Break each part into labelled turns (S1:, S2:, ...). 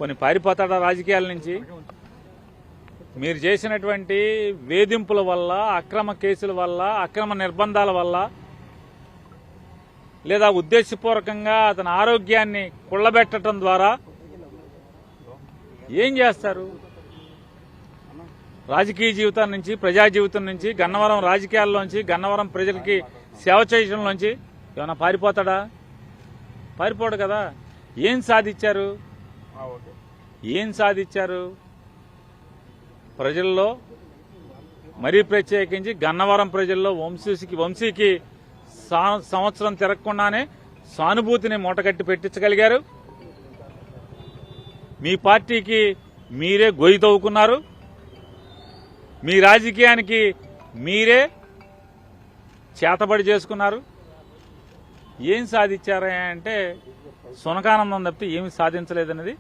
S1: కొన్ని పారిపోతాడా రాజకీయాల నుంచి? మీరు చేసినటువంటి వేధింపుల వల్ల, అక్రమ కేసుల వల్ల, అక్రమ నిర్బంధాల వల్ల, లేదా ఉద్దేశపూర్వకంగా అతని ఆరోగ్యాన్ని కుళ్ళబెట్టడం ద్వారా ఏం చేస్తారు? రాజకీయ జీవితం నుంచి, ప్రజా జీవితం నుంచి, గన్నవరం రాజకీయాల్లోంచి, గన్నవరం ప్రజలకి సేవ చేయడంలోంచి ఏమైనా పారిపోతాడా? పారిపోడు కదా. ఏం సాధించారు? ఏం సాధించారు? ప్రజల్లో, మరీ ప్రత్యేకించి గన్నవరం ప్రజల్లో వంశీకి సంవత్సరం తిరగకుండానే సానుభూతిని మూటగట్టి పెట్టించగలిగారు. మీ పార్టీకి మీరే గొయ్యి తవ్వుకున్నారు. మీ రాజకీయానికి మీరే చేతబడి చేసుకున్నారు. ఏం సాధించారా అంటే సునకానందం తప్పితే ఏమి సాధించలేదన్నది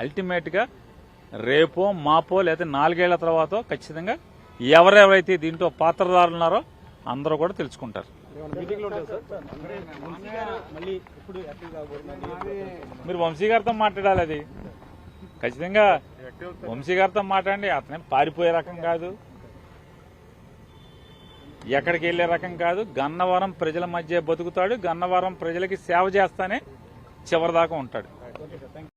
S1: అల్టిమేట్గా రేపో మాపో లేదా 4 ఏళ్ల తర్వాత ఖచ్చితంగా ఎవరెవరైతే దీంట్లో పాత్రదారులు ఉన్నారో అందరూ కూడా తెలుసుకుంటారు. మీరు వంశీ గారితో మాట్లాడాలి. అది ఖచ్చితంగా వంశీ గారితో మాట్లాడండి. అతనే పారిపోయే రకం కాదు, ఎక్కడికి వెళ్లే రకం కాదు. గన్నవరం ప్రజల మధ్య బతుకుతాడు. గన్నవరం ప్రజలకి సేవ చేస్తానే చివరిదాకా ఉంటాడు.